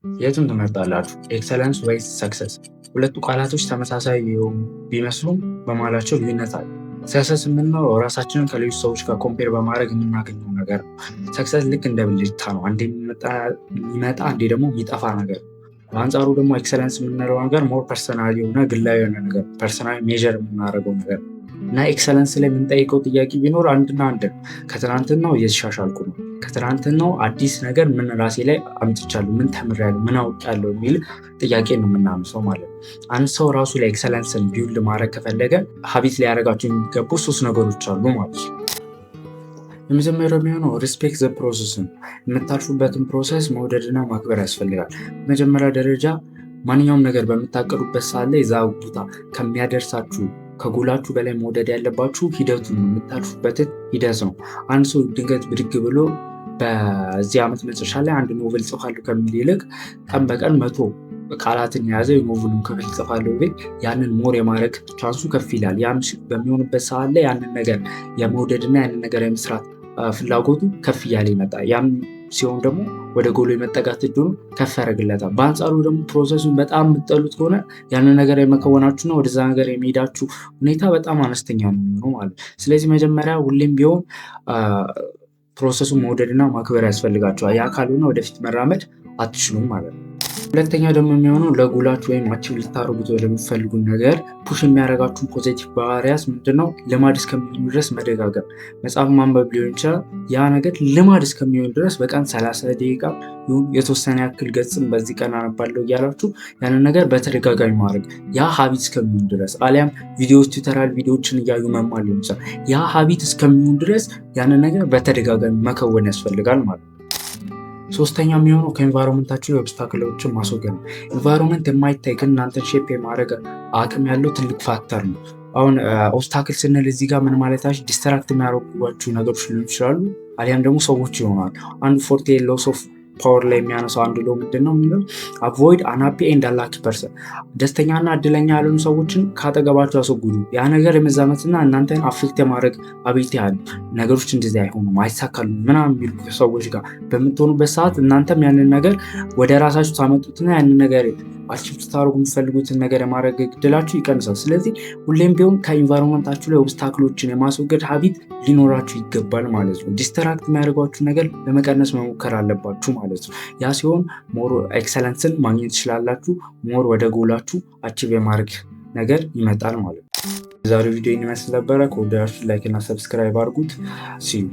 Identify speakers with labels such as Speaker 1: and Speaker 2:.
Speaker 1: የቱን ትመርጣላችሁ? ኤክሰለንስ ወይስ ሰክሰስ? ሁለቱ ቃላቶች ተመሳሳይ ቢመስሉም በመሃላቸው ልዩነት አለ። ሰክሰስ የምንለው ራሳችንን ከሌሎች ሰዎች ጋር ኮምፔር በማድረግ የምናገኘው ነገር ነው። ሰክሰስ ልክ እንደ ብልጭታ ነው፣ አንዴ የሚመጣ አንዴ ደግሞ የሚጠፋ ነገር ነው። በአንጻሩ ደግሞ ኤክሰለንስ የምንለው ነገር ሞር ፐርሰናል የሆነ ግላዊ የሆነ ነገር፣ ፐርሰናል ሜዥር የምናደርገው ነገር ነው እና ኤክሰለንስ ላይ የምንጠይቀው ጥያቄ ቢኖር አንድና አንድ ነው። ከትናንትናው እየተሻሻልኩ ነው፣ ከትናንትናው አዲስ ነገር ምን ራሴ ላይ አምጥቻለሁ፣ ምን ተምሬያለሁ፣ ምን አውቃለሁ የሚል ጥያቄ ነው የምናምሰው ማለት ነው። አንድ ሰው ራሱ ላይ ኤክሰለንስን ቢውልድ ማድረግ ከፈለገ ሀቢት ሊያደርጋቸው የሚገቡ 3 ነገሮች አሉ ማለት ነው። የመጀመሪያው የሚሆነው ሪስፔክት ዘ ፕሮሰስ ነው። የምታልፉበትን ፕሮሰስ መውደድና ማክበር ያስፈልጋል። በመጀመሪያ ደረጃ ማንኛውም ነገር በምታቀዱበት ሰዓት ላይ እዛ ቦታ ከሚያደርሳችሁ ከጎላችሁ በላይ መውደድ ያለባችሁ ሂደቱን ነው፣ የምታልፉበትን ሂደት ነው። አንድ ሰው ድንገት ብድግ ብሎ በዚህ ዓመት መጨረሻ ላይ አንድ ኖቨል ጽፋለሁ ከሚል ይልቅ ቀን በቀን 100 ቃላትን የያዘ የኖቨሉን ክፍል ጽፋለሁ ብል ያንን ሞር የማድረግ ቻንሱ ከፍ ይላል። ያን በሚሆንበት ሰዓት ላይ ያንን ነገር የመውደድና ያንን ነገር የመስራት ፍላጎቱ ከፍ እያለ ይመጣል። ያም ሲሆን ደግሞ ወደ ጎሎ የመጠጋት እድሉ ከፍ ያደርግለታል። በአንጻሩ ደግሞ ፕሮሰሱን በጣም የምትጠሉት ከሆነ ያንን ነገር የመከወናችሁና ወደዛ ነገር የሚሄዳችሁ ሁኔታ በጣም አነስተኛ ነው የሚሆነው ማለት ነው። ስለዚህ መጀመሪያ ሁሌም ቢሆን ፕሮሰሱን መውደድና ማክበር ያስፈልጋቸዋል። ያ ካልሆነ ወደፊት መራመድ አትችሉም ማለት ነው። ሁለተኛ ደግሞ የሚሆነው ለጎላችሁ ወይም አቺቭ ልታደርጉት ወደምትፈልጉት ነገር ፑሽ የሚያደርጋችሁን ፖዚቲቭ ባህሪያት ምንድነው? ልማድ እስከሚሆን ድረስ መደጋገም፣ መጽሐፍ ማንበብ ሊሆን ይችላል። ያ ነገር ልማድ እስከሚሆን ድረስ በቀን 30 ደቂቃ ይሁን የተወሰነ ያክል ገጽም በዚህ ቀን አነባለሁ እያላችሁ ያንን ነገር በተደጋጋሚ ማድረግ፣ ያ ሀቢት እስከሚሆን ድረስ አሊያም ቪዲዮዎች፣ ቱቶሪያል ቪዲዮዎችን እያዩ መማር ሊሆን ይችላል። ያ ሀቢት እስከሚሆን ድረስ ያንን ነገር በተደጋጋሚ መከወን ያስፈልጋል ማለት ነው። ሶስተኛ የሚሆነው ከኤንቫይሮንመንታችሁ ኦብስታክሎችን ማስወገድ ነው። ኤንቫይሮንመንት የማይታይ ግን እናንተን ሼፕ የማድረግ አቅም ያለው ትልቅ ፋክተር ነው። አሁን ኦብስታክል ስንል እዚህ ጋር ምን ማለታችሁ ዲስትራክት የሚያደርጓችሁ ነገሮች ሊሆኑ ይችላሉ፣ አሊያም ደግሞ ሰዎች ይሆናል። አንዱ ፎርቲ ሎስ ኦፍ ፓወር ላይ የሚያነሳው አንድ ሎ ምንድን ነው የሚለው አቮይድ አንሃፒ ኤንድ አንላኪ ፐርሰን፣ ደስተኛና እድለኛ ያልሆኑ ሰዎችን ካጠገባቸው ያስወግዱ። ያ ነገር የመዛመትና እናንተን አፌክት የማድረግ አቢሊቲ ያሉ ነገሮች እንደዚህ አይሆኑም፣ አይሳካሉ ምናምን የሚሉ ሰዎች ጋር በምትሆኑበት ሰዓት እናንተም ያንን ነገር ወደ ራሳችሁ ታመጡትና ያንን ነገር አቺቭ ልታደርጉ የምትፈልጉትን ነገር የማድረግ እድላችሁ ይቀንሳል። ስለዚህ ሁሌም ቢሆን ከኢንቫይሮንመንታችሁ ላይ ኦብስታክሎችን የማስወገድ ሀቢት ሊኖራችሁ ይገባል ማለት ነው። ዲስትራክት የሚያደርጓችሁ ነገር ለመቀነስ መሞከር አለባችሁ ማለት ነው። ያ ሲሆን ሞር ኤክሰለንስን ማግኘት ትችላላችሁ። ሞር ወደ ጎላችሁ አቺቭ የማድረግ ነገር ይመጣል ማለት ነው። የዛሬው ቪዲዮ ይመስል ነበረ። ከወደዳችሁ ላይክ እና ሰብስክራይብ አድርጉት። ሲዩ